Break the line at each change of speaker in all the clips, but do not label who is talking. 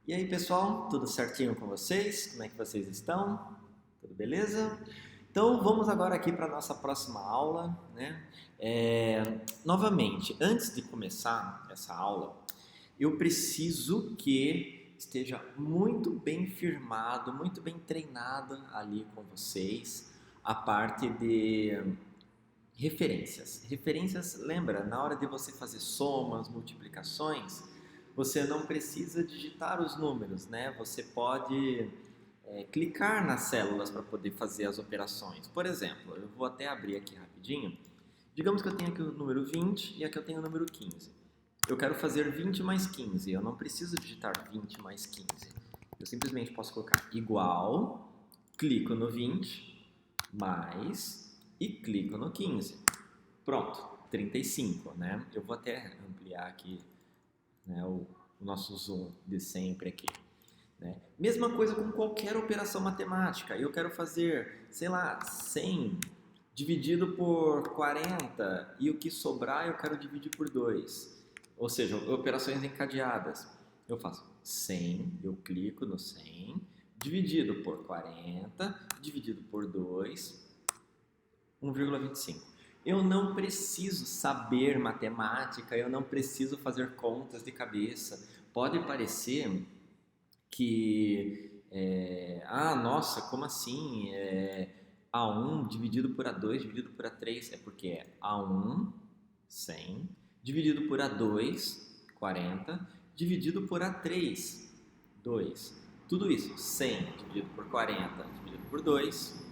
E aí, pessoal, tudo certinho com vocês? Como é que vocês estão? Tudo beleza? Então, vamos agora aqui para a nossa próxima aula, né? Novamente, antes de começar essa aula, eu preciso que esteja muito bem firmado, muito bem treinado ali com vocês a parte de referências. Referências, lembra, na hora de você fazer somas, multiplicações, você não precisa digitar os números, né? Você pode clicar nas células para poder fazer as operações. Por exemplo, eu vou até abrir aqui rapidinho. Digamos que eu tenho aqui o número 20 e aqui eu tenho o número 15. Eu quero fazer 20 mais 15. Eu não preciso digitar 20 mais 15. Eu simplesmente posso colocar igual, clico no 20, mais e clico no 15. Pronto, 35, né? Eu vou até ampliar aqui, né, o nosso zoom de sempre aqui. Né? Mesma coisa com qualquer operação matemática. Eu quero fazer, sei lá, 100 dividido por 40 e o que sobrar eu quero dividir por 2. Ou seja, operações encadeadas. Eu faço 100, eu clico no 100, dividido por 40, dividido por 2, 1,25. Eu não preciso saber matemática, eu não preciso fazer contas de cabeça. Pode parecer que, nossa, como assim? A1 dividido por A2 dividido por A3 é porque é A1, 100, dividido por A2, 40, dividido por A3, 2. Tudo isso, 100 dividido por 40 dividido por 2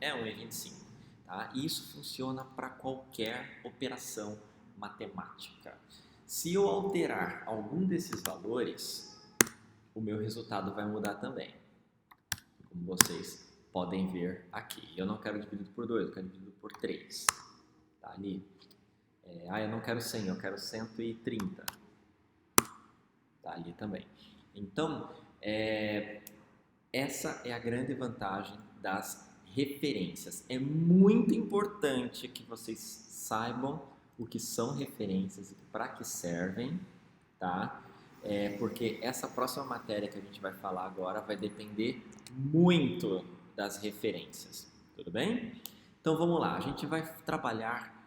é 1,25. Tá? E isso funciona para qualquer operação matemática. Se eu alterar algum desses valores, o meu resultado vai mudar também, como vocês podem ver aqui. Eu não quero dividido por 2, eu quero dividido por 3. Tá ali. Eu não quero 100, eu quero 130. Tá ali também. Então, essa é a grande vantagem das referências. É muito importante que vocês saibam o que são referências e para que servem, tá? Porque essa próxima matéria que a gente vai falar agora vai depender muito das referências, tudo bem? Então vamos lá, a gente vai trabalhar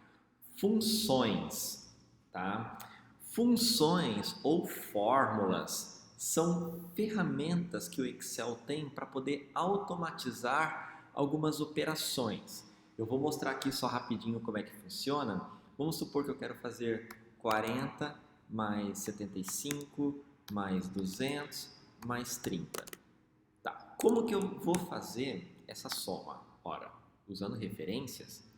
funções, tá? Funções ou fórmulas são ferramentas que o Excel tem para poder automatizar algumas operações. Eu vou mostrar aqui só rapidinho como é que funciona. Vamos supor que eu quero fazer 40 mais 75 mais 200 mais 30. Tá. Como que eu vou fazer essa soma? Ora, usando referências,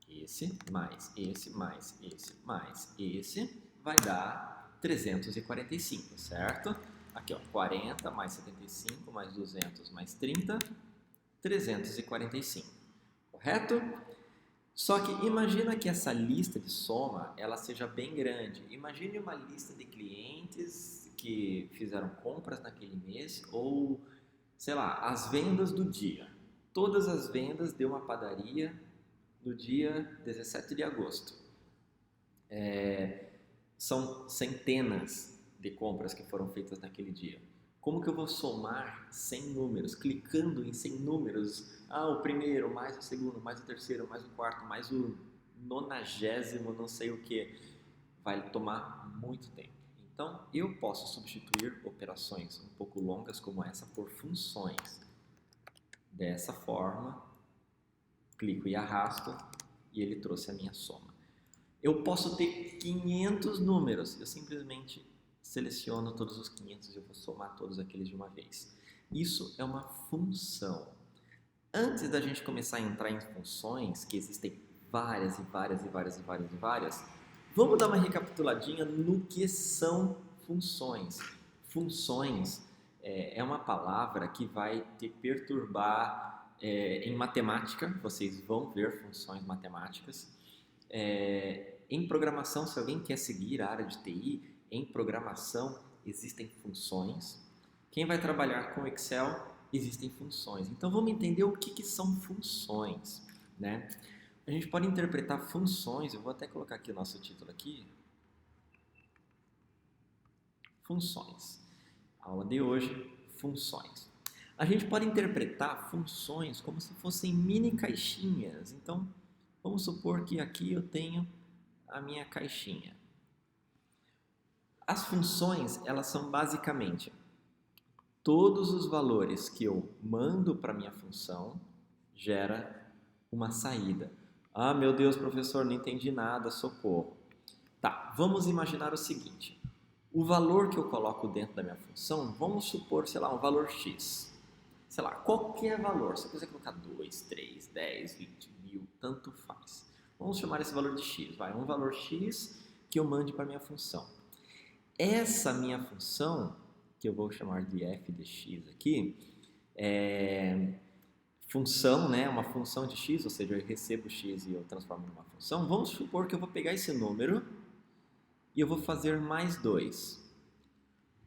esse mais esse mais esse mais esse vai dar 345, certo? Aqui, ó, 40 mais 75 mais 200 mais 30, 345, correto? Só que imagina que essa lista de soma ela seja bem grande. Imagine uma lista de clientes que fizeram compras naquele mês ou, sei lá, as vendas do dia. Todas as vendas de uma padaria no dia 17 de agosto. São centenas de compras que foram feitas naquele dia. Como que eu vou somar 100 números? Clicando em 100 números. O primeiro, mais o segundo, mais o terceiro, mais o quarto, mais o 90º, não sei o que. Vai tomar muito tempo. Então, eu posso substituir operações um pouco longas como essa por funções. Dessa forma, clico e arrasto e ele trouxe a minha soma. Eu posso ter 500 números, eu simplesmente seleciono todos os 500 e eu vou somar todos aqueles de uma vez. Isso é uma função. Antes da gente começar a entrar em funções, que existem várias e várias e várias e várias e várias, vamos dar uma recapituladinha no que são funções. Funções é uma palavra que vai te perturbar em matemática, vocês vão ver funções matemáticas. Em programação, se alguém quer seguir a área de TI, em programação existem funções. Quem vai trabalhar com Excel, existem funções. Então vamos entender o que são funções, né? A gente pode interpretar funções, eu vou até colocar aqui o nosso título aqui. Funções. Aula de hoje, funções. A gente pode interpretar funções como se fossem mini caixinhas. Então, vamos supor que aqui eu tenho a minha caixinha. As funções, elas são basicamente todos os valores que eu mando para minha função gera uma saída. Ah, meu Deus, professor, não entendi nada, socorro. Tá, vamos imaginar o seguinte. O valor que eu coloco dentro da minha função, vamos supor, sei lá, um valor X. Sei lá, qualquer valor. Se eu quiser colocar 2, 3, 10, 20 mil, tanto faz. Vamos chamar esse valor de X. Vai, um valor X que eu mande para a minha função. Essa minha função, que eu vou chamar de f de x aqui, função, né, uma função de x, ou seja, eu recebo x e eu transformo em uma função. Vamos supor que eu vou pegar esse número e eu vou fazer mais 2.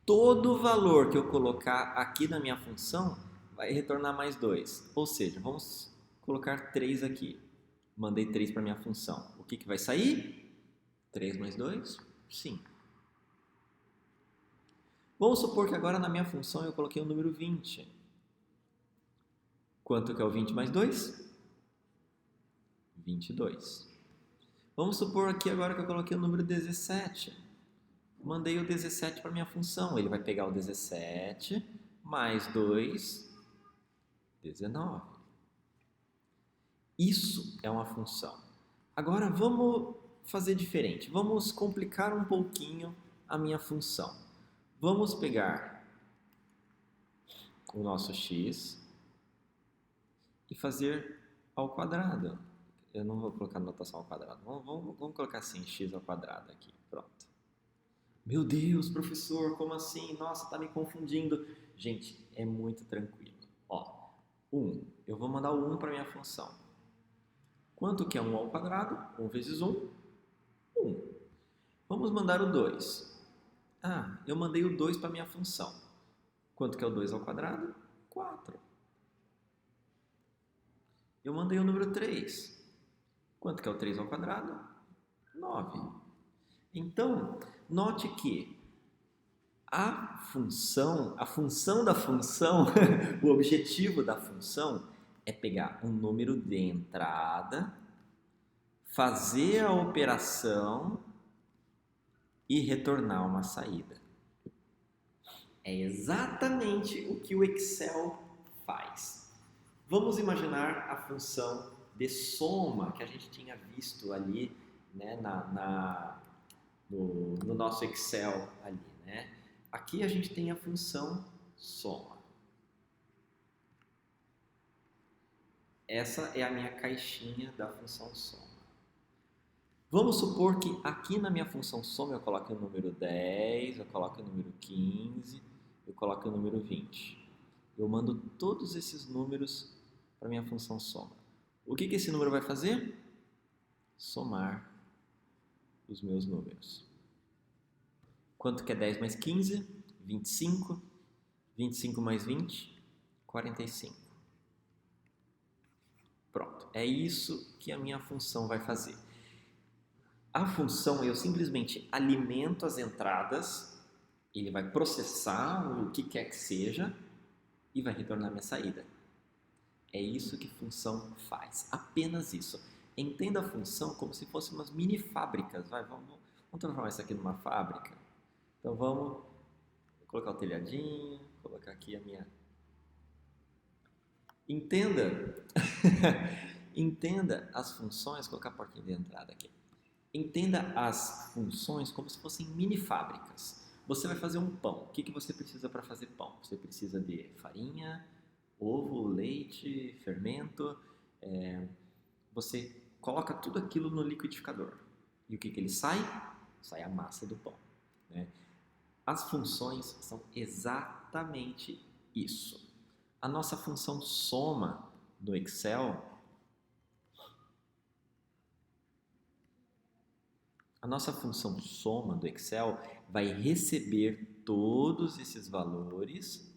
Todo valor que eu colocar aqui na minha função vai retornar mais 2. Ou seja, vamos colocar 3 aqui. Mandei 3 para minha função. O que vai sair? 3 mais 2? 5. Vamos supor que agora na minha função eu coloquei o número 20. Quanto que é o 20 mais 2? 22. Vamos supor aqui agora que eu coloquei o número 17. Mandei o 17 para minha função. Ele vai pegar o 17 mais 2, 19. Isso é uma função. Agora vamos fazer diferente. Vamos complicar um pouquinho a minha função. Vamos pegar o nosso x e fazer ao quadrado. Eu não vou colocar notação ao quadrado. Vamos colocar assim, x ao quadrado aqui. Pronto. Meu Deus, professor, como assim? Nossa, tá me confundindo. Gente, é muito tranquilo. Ó, 1. Eu vou mandar o 1 para minha função. Quanto que é 1 ao quadrado? 1 vezes 1, 1. Vamos mandar o 2. Ah, eu mandei o 2 para minha função. Quanto que é o 2 ao quadrado? 4. Eu mandei o número 3. Quanto que é o 3 ao quadrado? 9. Então, note que a função da função, o objetivo da função é pegar um número de entrada, fazer a operação e retornar uma saída. É exatamente o que o Excel faz. Vamos imaginar a função de soma que a gente tinha visto ali, né, no nosso Excel ali, né? Aqui a gente tem a função soma. Essa é a minha caixinha da função soma. Vamos supor que aqui na minha função soma eu coloque o número 10, eu coloque o número 15, eu coloque o número 20. Eu mando todos esses números para a minha função soma. O que esse número vai fazer? Somar os meus números. Quanto que é 10 mais 15? 25. 25 mais 20? 45. Pronto. É isso que a minha função vai fazer. A função, eu simplesmente alimento as entradas, ele vai processar o que quer que seja e vai retornar minha saída. É isso que função faz, apenas isso. Entenda a função como se fossem umas mini fábricas. Vamos transformar isso aqui numa fábrica. Então vamos colocar o telhadinho, colocar aqui a minha... Entenda, entenda as funções, colocar a portinha de entrada aqui. Entenda as funções como se fossem mini fábricas. Você vai fazer um pão. O que você precisa para fazer pão? Você precisa de farinha, ovo, leite, fermento. Você coloca tudo aquilo no liquidificador. E o que ele sai? Sai a massa do pão, né? As funções são exatamente isso. A nossa função soma no Excel... A nossa função soma do Excel vai receber todos esses valores,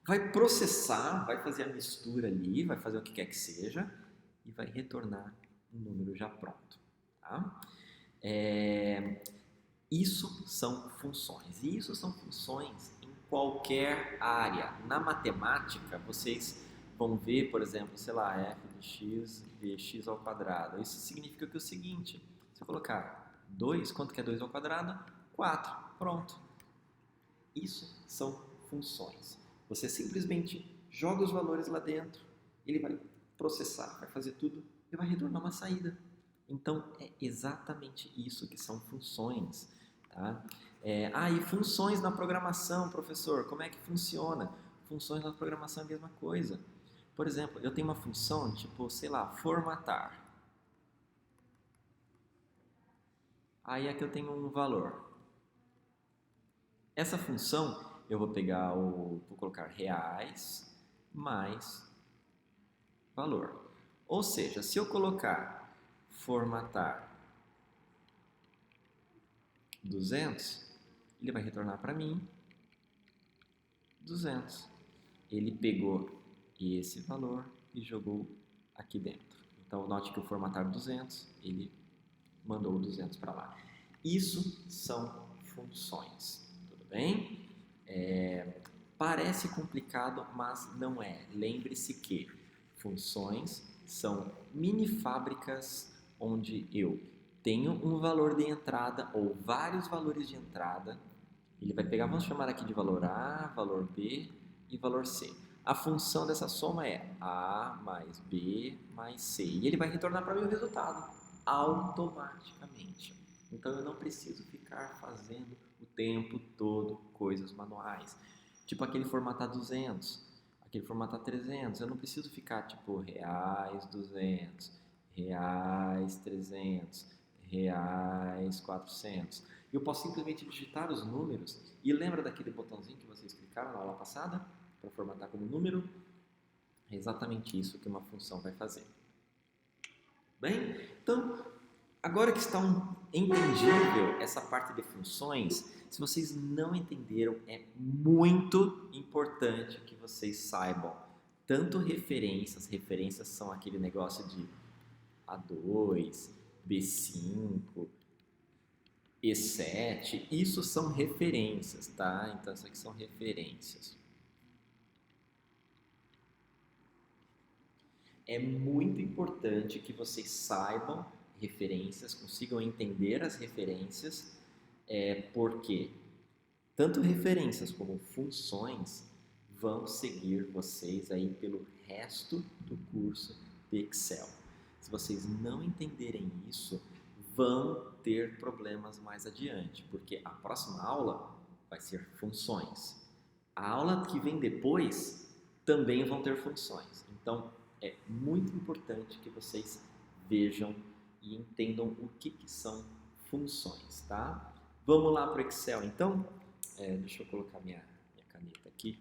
vai processar, vai fazer a mistura ali, vai fazer o que quer que seja e vai retornar um número já pronto. Tá? Isso são funções. E isso são funções em qualquer área. Na matemática, vocês vão ver, por exemplo, sei lá, f de x dx ao quadrado. Isso significa que é o seguinte, se eu colocar 2, quanto que é 2 ao quadrado? 4. Pronto. Isso são funções. Você simplesmente joga os valores lá dentro, ele vai processar, vai fazer tudo e vai retornar uma saída. Então, é exatamente isso que são funções. Tá? E funções na programação, professor, como é que funciona? Funções na programação é a mesma coisa. Por exemplo, eu tenho uma função, tipo, sei lá, formatar. Aí aqui eu tenho um valor. Essa função, eu vou pegar vou colocar reais mais valor. Ou seja, se eu colocar formatar 200, ele vai retornar para mim 200. Ele pegou esse valor e jogou aqui dentro. Então, note que o formatar 200, ele mandou 200 para lá. Isso são funções, tudo bem? Parece complicado, mas não é. Lembre-se que funções são mini fábricas onde eu tenho um valor de entrada ou vários valores de entrada. Ele vai pegar, vamos chamar aqui de valor A, valor B e valor C. A função dessa soma é A mais B mais C. E ele vai retornar para mim o resultado automaticamente. Então eu não preciso ficar fazendo o tempo todo coisas manuais. Tipo aquele formatar 200, aquele formatar 300. Eu não preciso ficar tipo reais 200, reais 300, reais 400. Eu posso simplesmente digitar os números e lembra daquele botãozinho que vocês clicaram na aula passada para formatar como número? É exatamente isso que uma função vai fazer. Bem, então, agora que está entendível essa parte de funções, se vocês não entenderam, é muito importante que vocês saibam tanto referências são aquele negócio de A2, B5, E7, isso são referências, tá? Então, isso aqui são referências. É muito importante que vocês saibam referências, consigam entender as referências, porque tanto referências como funções vão seguir vocês aí pelo resto do curso de Excel. Se vocês não entenderem isso, vão ter problemas mais adiante, porque a próxima aula vai ser funções. A aula que vem depois também vão ter funções. Então, é muito importante que vocês vejam e entendam o que são funções, tá? Vamos lá para o Excel, então? Deixa eu colocar minha caneta aqui.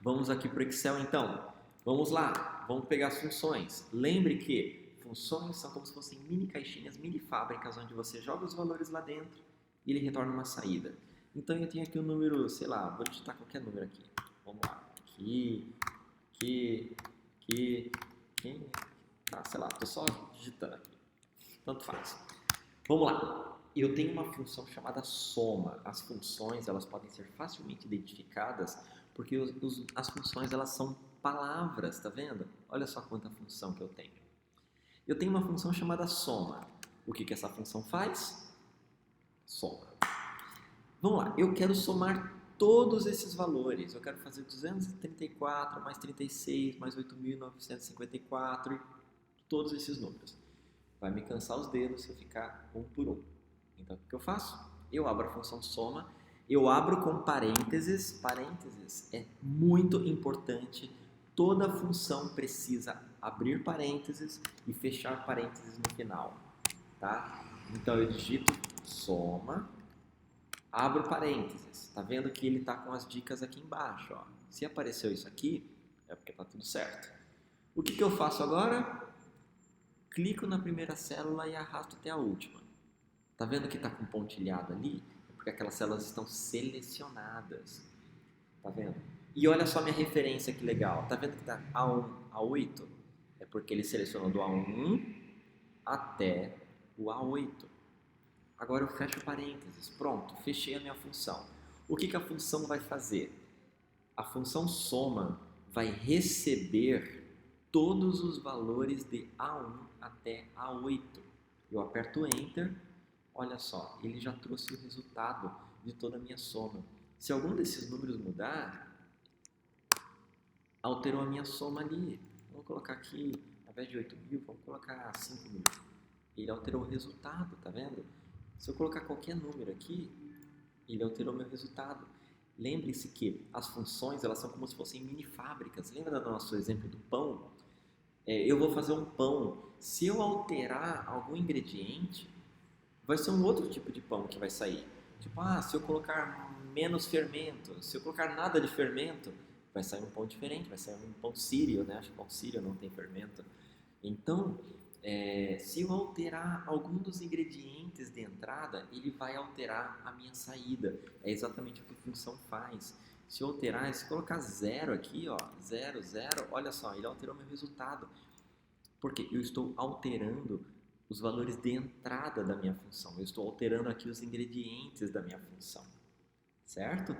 Vamos aqui para o Excel, então. Vamos lá, vamos pegar as funções. Lembre que funções são como se fossem mini caixinhas, mini fábricas, onde você joga os valores lá dentro e ele retorna uma saída. Então, eu tenho aqui um número, sei lá, vou digitar qualquer número aqui. Vamos lá. Aqui, sei lá, tô só digitando aqui. Tanto faz. Vamos lá. Eu tenho uma função chamada soma. As funções, elas podem ser facilmente identificadas porque as funções, elas são palavras, tá vendo? Olha só quanta função que eu tenho. Eu tenho uma função chamada soma. O que essa função faz? Soma. Vamos lá. Eu quero somar todos esses valores. Eu quero fazer 234 mais 36 mais 8.954, todos esses números. Vai me cansar os dedos se eu ficar um por um. Então, o que eu faço? Eu abro a função soma, eu abro com parênteses. Parênteses é muito importante. Toda função precisa abrir parênteses e fechar parênteses no final, tá? Então, eu digito soma, abro parênteses. Tá vendo que ele tá com as dicas aqui embaixo, ó. Se apareceu isso aqui, é porque tá tudo certo. O que eu faço agora? Clico na primeira célula e arrasto até a última. Tá vendo que tá com pontilhado ali? É porque aquelas células estão selecionadas. Tá vendo? E olha só minha referência, que legal. Tá vendo que tá A1 a 8? É porque ele selecionou do A1 até o A8. Agora eu fecho parênteses. Pronto, fechei a minha função. O que a função vai fazer? A função soma vai receber todos os valores de A1 até A8. Eu aperto Enter, olha só, ele já trouxe o resultado de toda a minha soma. Se algum desses números mudar, alterou a minha soma ali. Vamos colocar aqui, ao invés de 8.000, vamos colocar 5.000. Ele alterou o resultado, tá vendo? Se eu colocar qualquer número aqui, ele alterou meu resultado. Lembre-se que as funções, elas são como se fossem mini fábricas. Lembra do nosso exemplo do pão? Eu vou fazer um pão. Se eu alterar algum ingrediente, vai ser um outro tipo de pão que vai sair. Tipo, se eu colocar menos fermento, se eu colocar nada de fermento, vai sair um pão diferente, vai sair um pão sírio, né? Acho que pão sírio não tem fermento. Então, se eu alterar algum dos ingredientes de entrada, ele vai alterar a minha saída. É exatamente o que a função faz. Se eu alterar, se eu colocar 0 aqui, 0, 0, olha só, ele alterou meu resultado. Porque eu estou alterando os valores de entrada da minha função. Eu estou alterando aqui os ingredientes da minha função. Certo?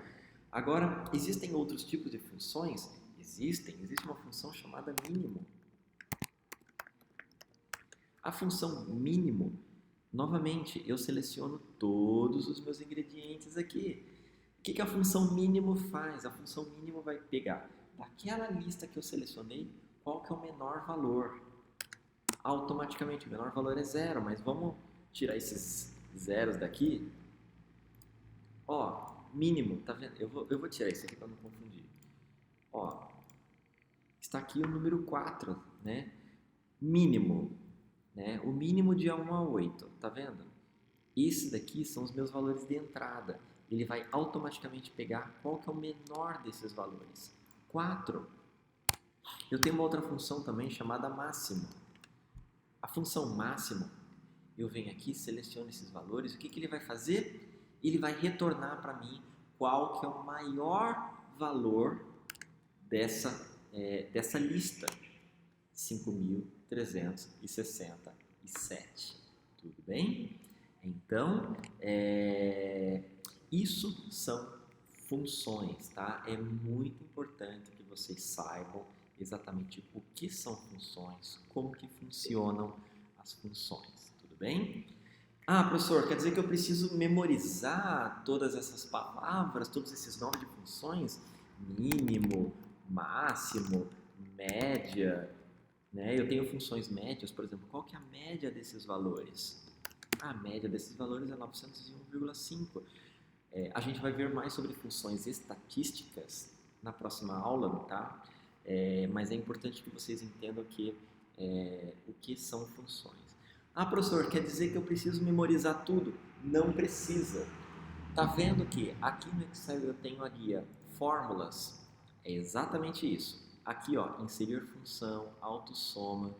Agora, existem outros tipos de funções? Existe uma função chamada mínimo. A função mínimo, novamente, eu seleciono todos os meus ingredientes aqui. O que a função mínimo faz? A função mínimo vai pegar daquela lista que eu selecionei, qual que é o menor valor. Automaticamente, o menor valor é 0, mas vamos tirar esses zeros daqui. Mínimo, tá vendo? Eu vou tirar isso aqui para não confundir. Está aqui o número 4, né? Mínimo, né? O mínimo de 1 a 8, tá vendo? Esses daqui são os meus valores de entrada. Ele vai automaticamente pegar qual que é o menor desses valores. 4. Eu tenho uma outra função também chamada máximo. A função máximo, eu venho aqui, seleciono esses valores. O que ele vai fazer? Ele vai retornar para mim qual que é o maior valor dessa lista. 5.367. Tudo bem? Então, isso são funções, tá? É muito importante que vocês saibam exatamente o que são funções, como que funcionam as funções, tudo bem? Professor, quer dizer que eu preciso memorizar todas essas palavras, todos esses nomes de funções? Mínimo, máximo, média, né? Eu tenho funções médias, por exemplo, qual que é a média desses valores? A média desses valores é 901,5. A gente vai ver mais sobre funções estatísticas na próxima aula, tá? Mas é importante que vocês entendam o que são funções. Professor, quer dizer que eu preciso memorizar tudo? Não precisa. Tá vendo que aqui no Excel eu tenho a guia Fórmulas? É exatamente isso. Aqui, inserir função, autossoma,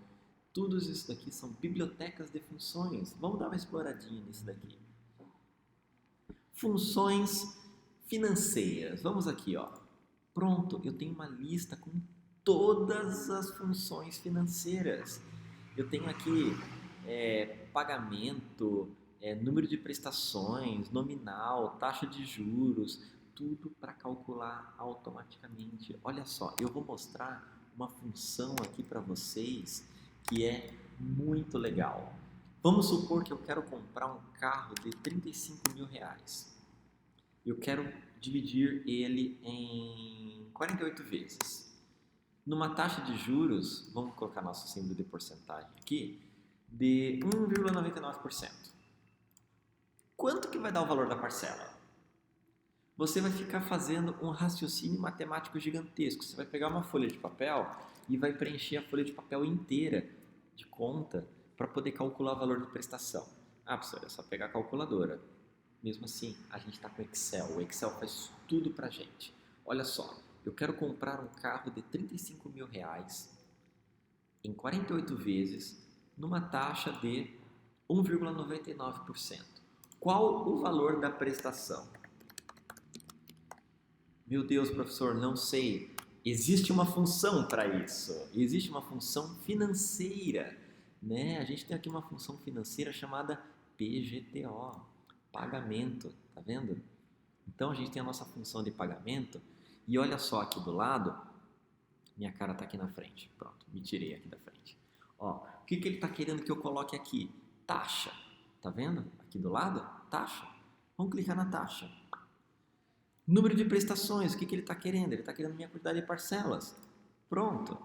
tudo isso daqui são bibliotecas de funções. Vamos dar uma exploradinha nisso daqui. Funções financeiras. Vamos aqui, Pronto, eu tenho uma lista com todas as funções financeiras. Eu tenho aqui pagamento, número de prestações, nominal, taxa de juros, tudo para calcular automaticamente. Olha só, eu vou mostrar uma função aqui para vocês que é muito legal. Vamos supor que eu quero comprar um carro de 35 mil reais. Eu quero dividir ele em 48 vezes. Numa taxa de juros, vamos colocar nosso símbolo de porcentagem aqui, de 1,99%. Quanto que vai dar o valor da parcela? Você vai ficar fazendo um raciocínio matemático gigantesco. Você vai pegar uma folha de papel e vai preencher a folha de papel inteira de conta para poder calcular o valor de prestação. Professor, é só pegar a calculadora. Mesmo assim, a gente está com o Excel. O Excel faz tudo para a gente. Olha só, eu quero comprar um carro de 35 mil reais em 48 vezes numa taxa de 1,99%. Qual o valor da prestação? Meu Deus, professor, não sei. Existe uma função para isso. Existe uma função financeira, né? A gente tem aqui uma função financeira chamada PGTO. pagamento, tá vendo? Então a gente tem a nossa função de pagamento e olha só aqui do lado, minha cara está aqui na frente, pronto, me tirei aqui da frente. Ó, o que ele está querendo que eu coloque aqui? Taxa, tá vendo? Aqui do lado, taxa. Vamos clicar na taxa. Número de prestações, o que ele está querendo? Ele está querendo minha quantidade de parcelas. Pronto.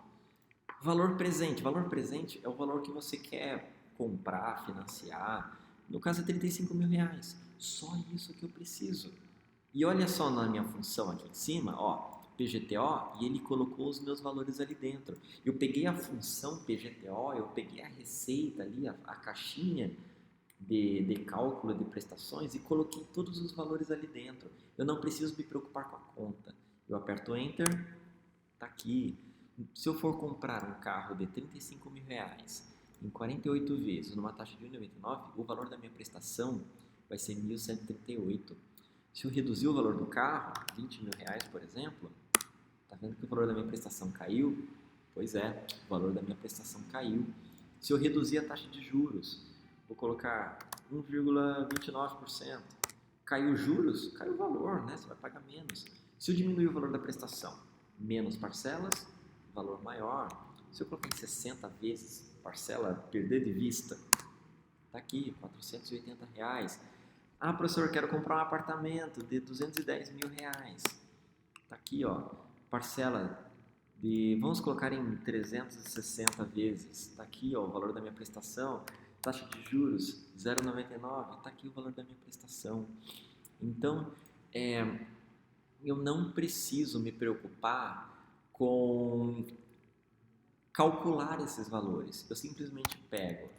Valor presente. Valor presente é o valor que você quer comprar, financiar. No caso é R$35.000. Só isso que eu preciso. E olha só na minha função aqui em cima, ó, PGTO, e ele colocou os meus valores ali dentro. Eu peguei a função PGTO, eu peguei a receita ali, a caixinha de cálculo de prestações e coloquei todos os valores ali dentro. Eu não preciso me preocupar com a conta. Eu aperto Enter, tá aqui. Se eu for comprar um carro de R$35.000 em 48 vezes, numa taxa de 1,99, o valor da minha prestação vai ser 1.138. Se eu reduzir o valor do carro, R$20.000, por exemplo, tá vendo que o valor da minha prestação caiu? Pois é, o valor da minha prestação caiu. Se eu reduzir a taxa de juros, vou colocar 1,29%. Caiu os juros, caiu o valor, né? Você vai pagar menos. Se eu diminuir o valor da prestação, menos parcelas, valor maior. Se eu colocar em 60 vezes, parcela, perder de vista, tá aqui, R$480. Ah, professor, quero comprar um apartamento de R$210.000. Tá aqui, ó, parcela de, vamos colocar em 360 vezes. Tá aqui, ó, o valor da minha prestação. Taxa de juros 0,99, está aqui o valor da minha prestação. Então, eu não preciso me preocupar com calcular esses valores. Eu simplesmente pego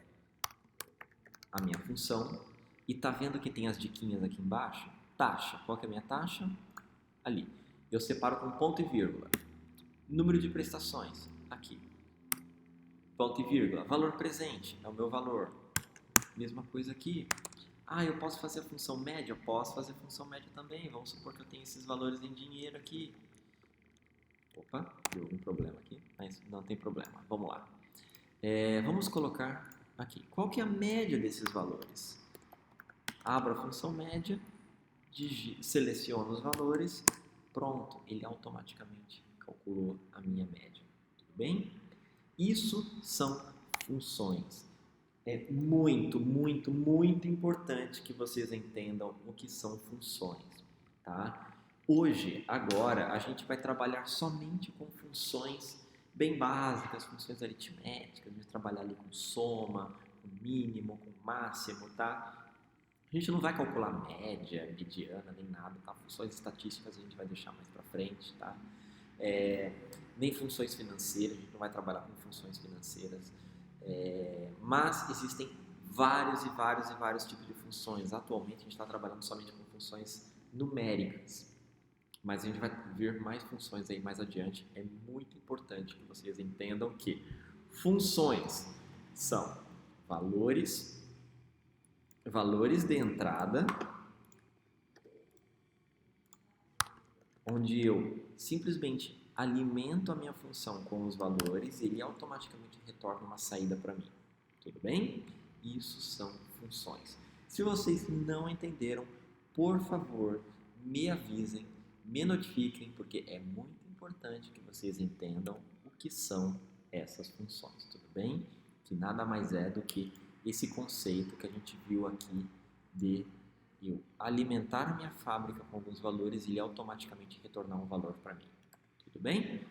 a minha função e tá vendo que tem as diquinhas aqui embaixo? Taxa, qual que é a minha taxa? Ali. Eu separo com ponto e vírgula. Número de prestações, aqui. Ponto e vírgula. Valor presente, é o meu valor. Mesma coisa aqui. Ah, eu posso fazer a função média? Eu posso fazer a função média também. Vamos supor que eu tenho esses valores em dinheiro aqui. Opa, deu algum problema aqui, mas não tem problema. Vamos lá. Vamos colocar aqui. Qual que é a média desses valores? Abro a função média, seleciono os valores, pronto, ele automaticamente calculou a minha média. Tudo bem? Isso são funções. É muito, muito, muito importante que vocês entendam o que são funções, tá? Hoje, agora, a gente vai trabalhar somente com funções bem básicas, funções aritméticas, a gente vai trabalhar ali com soma, com mínimo, com máximo, tá? A gente não vai calcular média, mediana, nem nada, tá? Funções estatísticas a gente vai deixar mais para frente, tá? Nem funções financeiras, a gente não vai trabalhar com funções financeiras. Mas existem vários e vários e vários tipos de funções. Atualmente a gente está trabalhando somente com funções numéricas, mas a gente vai ver mais funções aí mais adiante. É muito importante que vocês entendam que funções são valores de entrada, onde eu simplesmente alimento a minha função com os valores e ele automaticamente retorna uma saída para mim. Tudo bem? Isso são funções. Se vocês não entenderam, por favor, me avisem, me notifiquem, porque é muito importante que vocês entendam o que são essas funções. Tudo bem? Que nada mais é do que esse conceito que a gente viu aqui de eu alimentar a minha fábrica com alguns valores e ele automaticamente retornar um valor para mim. Tudo bem?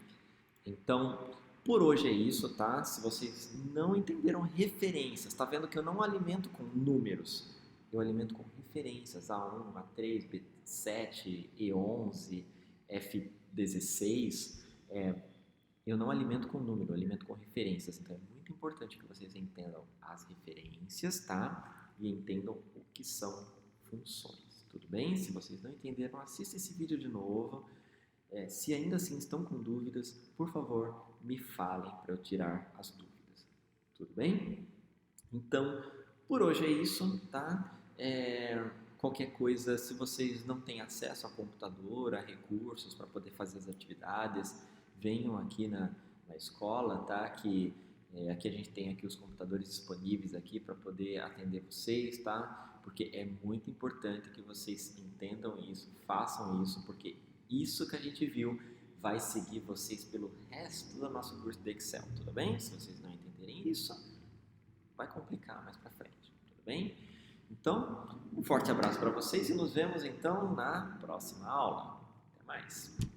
Então, por hoje é isso, tá? Se vocês não entenderam referências, tá vendo que eu não alimento com números, eu alimento com referências, A1, A3, B7, E11, F16, eu não alimento com número, eu alimento com referências, então é muito importante que vocês entendam as referências, tá? E entendam o que são funções, tudo bem? Se vocês não entenderam, assista esse vídeo de novo. Se ainda assim estão com dúvidas, por favor, me falem para eu tirar as dúvidas. Tudo bem? Então, por hoje é isso, tá? Qualquer coisa, se vocês não têm acesso a computador, a recursos para poder fazer as atividades, venham aqui na escola, tá? Aqui a gente tem aqui os computadores disponíveis aqui para poder atender vocês, tá? porque é muito importante que vocês entendam isso, façam isso, porque isso que a gente viu vai seguir vocês pelo resto do nosso curso de Excel, tudo bem? Se vocês não entenderem isso, vai complicar mais para frente, tudo bem? Então, um forte abraço para vocês e nos vemos então na próxima aula. Até mais!